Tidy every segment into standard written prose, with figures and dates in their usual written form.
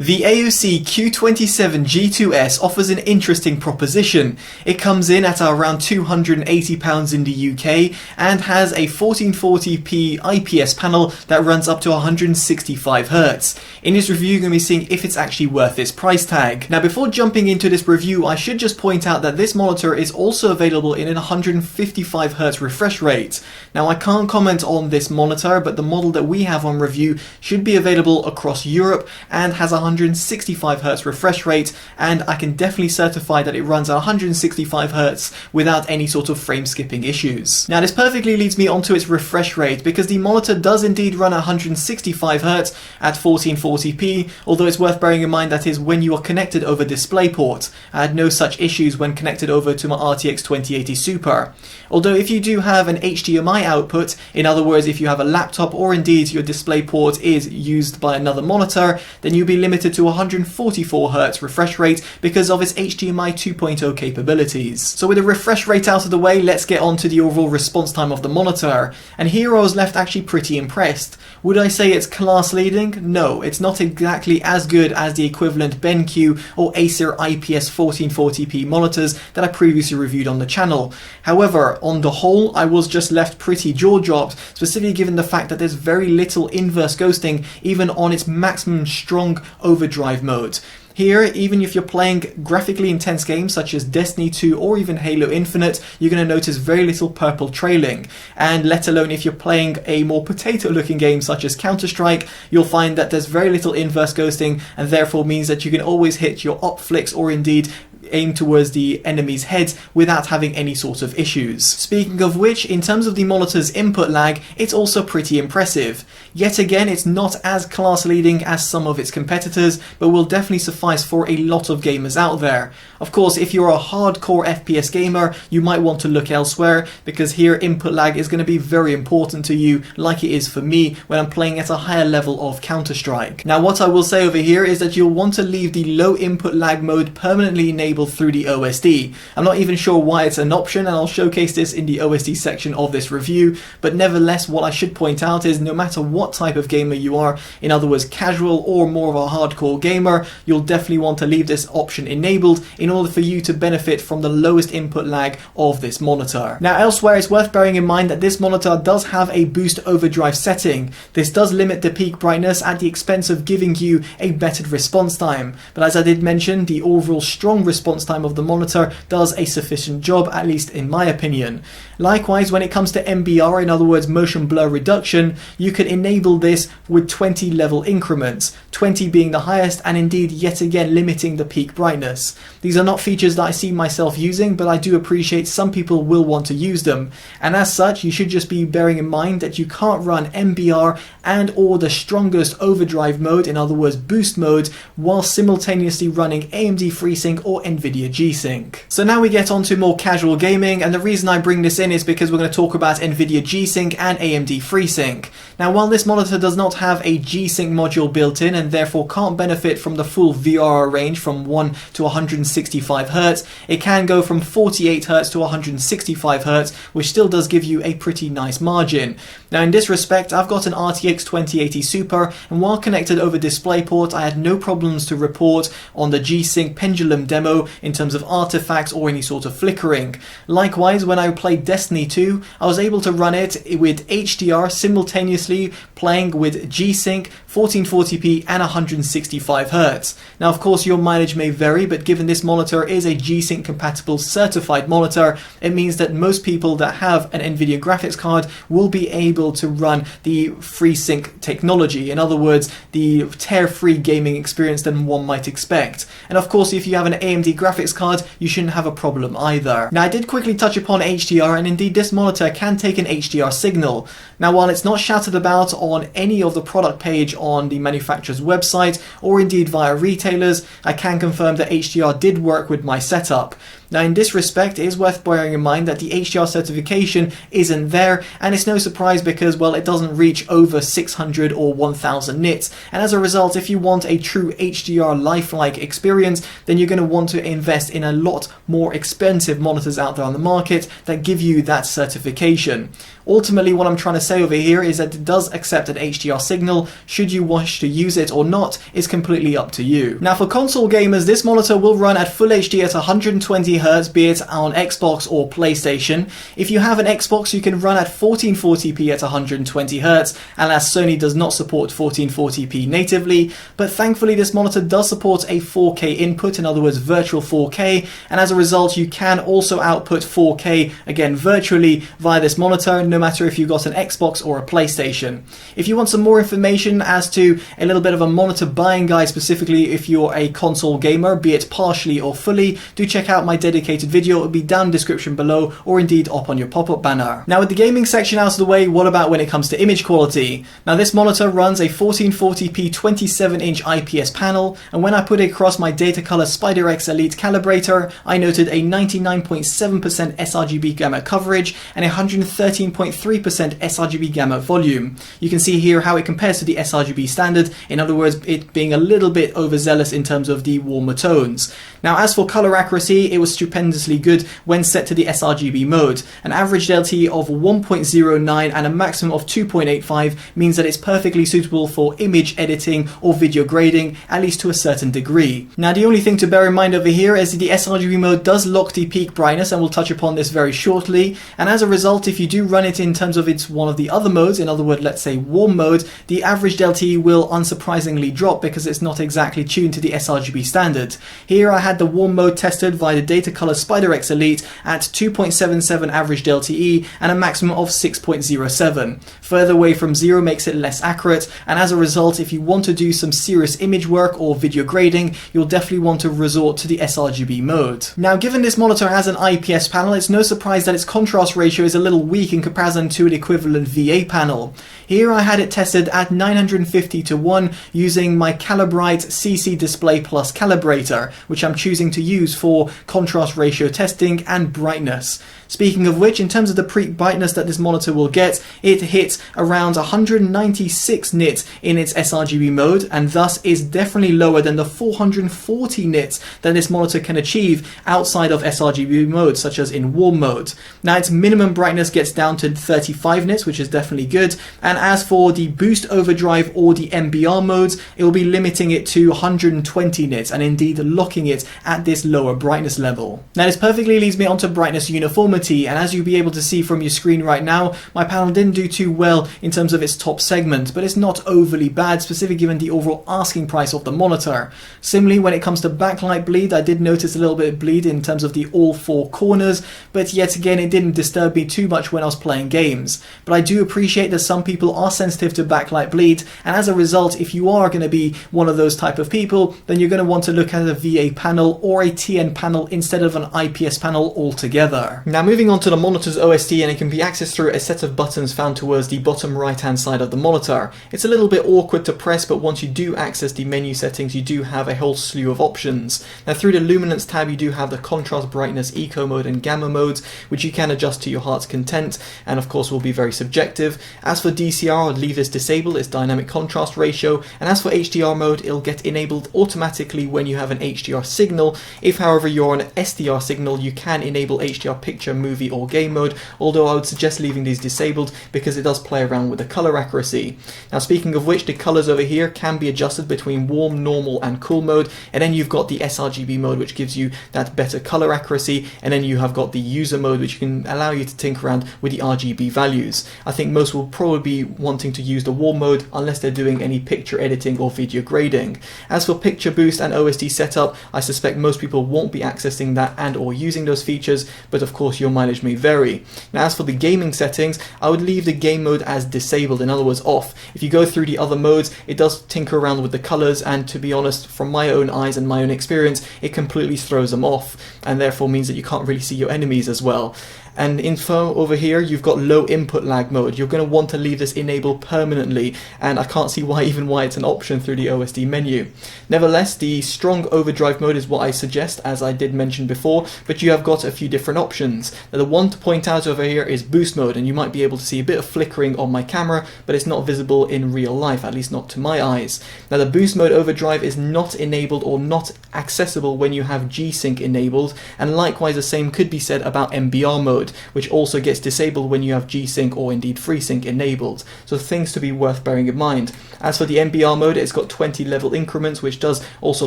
The AOC Q27G2S offers an interesting proposition. It comes in at around £280 in the UK and has a 1440p IPS panel that runs up to 165Hz. In this review, you're going to be seeing if it's actually worth its price tag. Now, before jumping into this review, I should just point out that this monitor is also available in an 155Hz refresh rate. Now, I can't comment on this monitor, but the model that we have on review should be available across Europe and has a 165Hz refresh rate, and I can definitely certify that it runs at 165Hz without any sort of frame skipping issues. Now, this perfectly leads me onto its refresh rate, because the monitor does indeed run at 165Hz at 1440p, although it's worth bearing in mind that is when you are connected over DisplayPort. I had no such issues when connected over to my RTX 2080 Super. Although if you do have an HDMI output, in other words if you have a laptop or indeed your DisplayPort is used by another monitor, then you'll be limited to 144Hz refresh rate because of its HDMI 2.0 capabilities. So with the refresh rate out of the way, let's get on to the overall response time of the monitor. And here I was left actually pretty impressed. Would I say it's class leading? No, it's not exactly as good as the equivalent BenQ or Acer IPS 1440p monitors that I previously reviewed on the channel. However, on the whole, I was just left pretty jaw-dropped, specifically given the fact that there's very little inverse ghosting even on its maximum strong overdrive mode. Here, even if you're playing graphically intense games such as Destiny 2 or even Halo Infinite, you're going to notice very little purple trailing. And let alone if you're playing a more potato-looking game such as Counter-Strike, you'll find that there's very little inverse ghosting, and therefore means that you can always hit your op flicks or indeed aim towards the enemy's heads without having any sort of issues. Speaking of which, in terms of the monitor's input lag, it's also pretty impressive. Yet again, it's not as class leading as some of its competitors, but will definitely suffice for a lot of gamers out there. Of course, if you're a hardcore FPS gamer, you might want to look elsewhere, because here input lag is going to be very important to you, like it is for me when I'm playing at a higher level of Counter-Strike. Now, what I will say over here is that you'll want to leave the low input lag mode permanently enabled through the OSD. I'm not even sure why it's an option, and I'll showcase this in the OSD section of this review, but nevertheless, what I should point out is no matter what type of gamer you are, in other words casual or more of a hardcore gamer, you'll definitely want to leave this option enabled in order for you to benefit from the lowest input lag of this monitor. Now elsewhere, it's worth bearing in mind that this monitor does have a boost overdrive setting. This does limit the peak brightness at the expense of giving you a better response time, but as I did mention, the overall strong response time of the monitor does a sufficient job, at least in my opinion. Likewise, when it comes to MBR, in other words motion blur reduction, you can enable this with 20 level increments, 20 being the highest, and indeed yet again limiting the peak brightness. These are not features that I see myself using, but I do appreciate some people will want to use them, and as such you should just be bearing in mind that you can't run MBR and or the strongest overdrive mode, in other words boost mode, while simultaneously running AMD FreeSync or NVIDIA G-Sync. So now we get on to more casual gaming, and the reason I bring this in is because we're going to talk about NVIDIA G-Sync and AMD FreeSync. Now, while this monitor does not have a G-Sync module built in and therefore can't benefit from the full VRR range from 1 to 165Hz, it can go from 48Hz to 165Hz, which still does give you a pretty nice margin. Now in this respect, I've got an RTX 2080 Super, and while connected over DisplayPort, I had no problems to report on the G-Sync pendulum demo in terms of artifacts or any sort of flickering. Likewise, when I played Destiny 2, I was able to run it with HDR simultaneously playing with G-Sync, 1440p and 165Hz. Now of course your mileage may vary, but given this monitor is a G-Sync compatible certified monitor, it means that most people that have an NVIDIA graphics card will be able to run the FreeSync technology, in other words the tear-free gaming experience than one might expect. And of course if you have an AMD graphics card, you shouldn't have a problem either. Now I did quickly touch upon HDR, and indeed this monitor can take an HDR signal. Now while it's not shouted about on any of the product page on the manufacturer's website or indeed via retailers, I can confirm that HDR did work with my setup. Now in this respect, it is worth bearing in mind that the HDR certification isn't there, and it's no surprise because, well, it doesn't reach over 600 or 1000 nits, and as a result, if you want a true HDR lifelike experience, then you're going to want to invest in a lot more expensive monitors out there on the market that give you that certification. Ultimately, what I'm trying to say over here is that it does accept an HDR signal. Should you wish to use it or not is completely up to you. Now for console gamers, this monitor will run at Full HD at 120Hz, be it on Xbox or PlayStation. If you have an Xbox, you can run at 1440p at 120Hz, and as Sony does not support 1440p natively, but thankfully this monitor does support a 4K input, in other words virtual 4K, and as a result you can also output 4K, again virtually, via this monitor, no matter if you've got an Xbox or a PlayStation. If you want some more information as to a little bit of a monitor buying guide, specifically if you're a console gamer, be it partially or fully, do check out my dedicated video. It'll be down in the description below, or indeed up on your pop-up banner. Now with the gaming section out of the way, what about when it comes to image quality? Now this monitor runs a 1440p 27-inch IPS panel, and when I put it across my Datacolor SpiderX Elite calibrator, I noted a 99.7% sRGB gamma coverage and 113.3% sRGB gamma volume. You can see here how it compares to the sRGB standard, in other words it being a little bit overzealous in terms of the warmer tones. Now as for color accuracy, it was stupendously good when set to the sRGB mode. An average delta of 1.09 and a maximum of 2.85 means that it's perfectly suitable for image editing or video grading, at least to a certain degree. Now the only thing to bear in mind over here is that the sRGB mode does lock the peak brightness, and we'll touch upon this very shortly, and as a result if you do run it in terms of it's one of the other modes, in other words let's say warm mode, the average delta will unsurprisingly drop because it's not exactly tuned to the sRGB standard. Here I had the warm mode tested via the Datacolor SpiderX Elite at 2.77 average delta E and a maximum of 6.07. Further away from 0 makes it less accurate, and as a result if you want to do some serious image work or video grading, you'll definitely want to resort to the sRGB mode. Now given this monitor has an IPS panel, it's no surprise that its contrast ratio is a little weak in comparison to an equivalent VA panel. Here I had it tested at 950:1 using my Calibrite CC Display Plus calibrator, which I'm choosing to use for contrast ratio testing and brightness. Speaking of which, in terms of the peak brightness that this monitor will get, it hits around 196 nits in its sRGB mode, and thus is definitely lower than the 440 nits that this monitor can achieve outside of sRGB mode, such as in warm mode. Now its minimum brightness gets down to 35 nits, which is definitely good, and as for the boost overdrive or the MBR modes, it will be limiting it to 120 nits and indeed locking it at this lower brightness level. Now this perfectly leads me onto brightness uniformity, and as you'll be able to see from your screen right now, my panel didn't do too well in terms of its top segment, but it's not overly bad, specifically given the overall asking price of the monitor. Similarly, when it comes to backlight bleed, I did notice a little bit of bleed in terms of the all four corners, but yet again it didn't disturb me too much when I was playing games. But I do appreciate that some people are sensitive to backlight bleed, and as a result, if you are going to be one of those type of people, then you're going to want to look at a VA panel or a TN panel instead of an IPS panel altogether. Now moving on to the monitor's OSD, and it can be accessed through a set of buttons found towards the bottom right hand side of the monitor. It's a little bit awkward to press, but once you do access the menu settings you do have a whole slew of options. Now through the luminance tab you do have the contrast, brightness, eco mode and gamma modes, which you can adjust to your heart's content, and of course will be very subjective. As for DCR, I'd leave this disabled, it's dynamic contrast ratio, and as for HDR mode, it'll get enabled automatically when you have an HDR signal. If however you're on an SDR signal, you can enable HDR picture, movie or game mode, although I would suggest leaving these disabled because it does play around with the color accuracy. Now speaking of which, the colors over here can be adjusted between warm, normal and cool mode, and then you've got the sRGB mode which gives you that better color accuracy, and then you have got the user mode which can allow you to tinker around with the RGB values. I think most will probably be wanting to use the warm mode unless they're doing any picture editing or video grading. As for picture boost and OSD setup, I suspect most people won't be accessing that and or using those features, but of course your mileage may vary. Now as for the gaming settings, I would leave the game mode as disabled, in other words off. If you go through the other modes, it does tinker around with the colors, and to be honest, from my own eyes and my own experience, it completely throws them off, and therefore means that you can't really see your enemies as well. And info over here, you've got low input lag mode. You're going to want to leave this enabled permanently, and I can't see why it's an option through the OSD menu. Nevertheless, the strong overdrive mode is what I suggest, as I did mention before, but you have got a few different options. Now, the one to point out over here is boost mode, and you might be able to see a bit of flickering on my camera, but it's not visible in real life, at least not to my eyes. Now, the boost mode overdrive is not enabled or not accessible when you have G-Sync enabled, and likewise the same could be said about MBR mode, which also gets disabled when you have G-Sync or indeed FreeSync enabled. So things to be worth bearing in mind. As for the MBR mode, it's got 20 level increments, which does also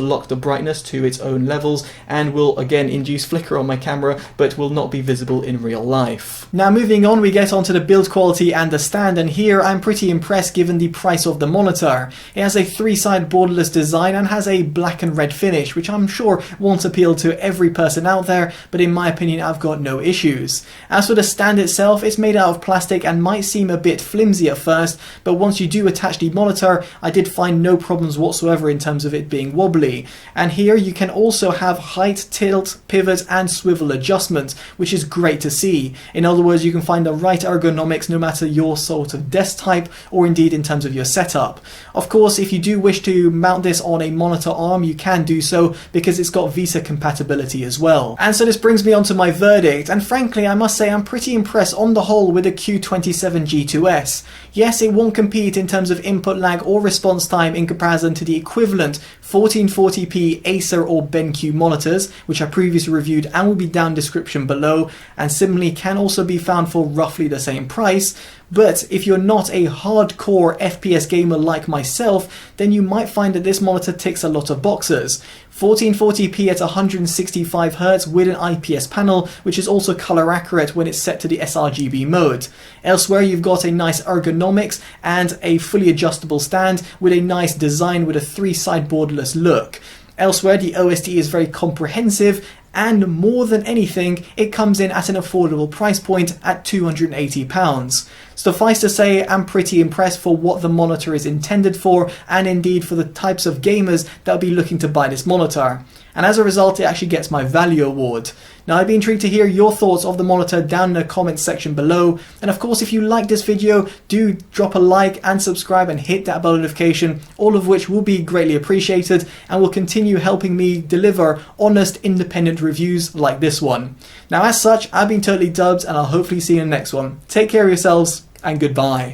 lock the brightness to its own levels and will again induce flicker on my camera, but will not be visible in real life. Now moving on, we get onto the build quality and the stand, and here I'm pretty impressed given the price of the monitor. It has a three-side borderless design and has a black and red finish, which I'm sure won't appeal to every person out there, but in my opinion I've got no issues. As for the stand itself, it's made out of plastic and might seem a bit flimsy at first, but once you do attach the monitor, I did find no problems whatsoever in terms of it being wobbly. And here you can also have height, tilt, pivot and swivel adjustments, which is great to see. In other words, you can find the right ergonomics no matter your sort of desk type or indeed in terms of your setup. Of course, if you do wish to mount this on a monitor arm, you can do so because it's got VESA compatibility as well. And so this brings me on to my verdict, and frankly I must say I'm pretty impressed on the whole with the Q27G2S. Yes, it won't compete in terms of input lag or response time in comparison to the equivalent 1440p Acer or BenQ monitors, which I previously reviewed and will be down in the description below, and similarly can also be found for roughly the same price. But if you're not a hardcore FPS gamer like myself, then you might find that this monitor ticks a lot of boxes. 1440p at 165Hz with an IPS panel, which is also color accurate when it's set to the sRGB mode. Elsewhere you've got a nice ergonomics and a fully adjustable stand with a nice design with a three-side borderless look. Elsewhere the OSD is very comprehensive, and more than anything, it comes in at an affordable price point at £280. Suffice to say, I'm pretty impressed for what the monitor is intended for, and indeed for the types of gamers that will be looking to buy this monitor. And as a result, it actually gets my value award. Now, I'd be intrigued to hear your thoughts of the monitor down in the comments section below. And of course, if you like this video, do drop a like and subscribe and hit that bell notification, all of which will be greatly appreciated and will continue helping me deliver honest, independent reviews like this one. Now, as such, I've been Totally Dubbed, and I'll hopefully see you in the next one. Take care of yourselves, and goodbye.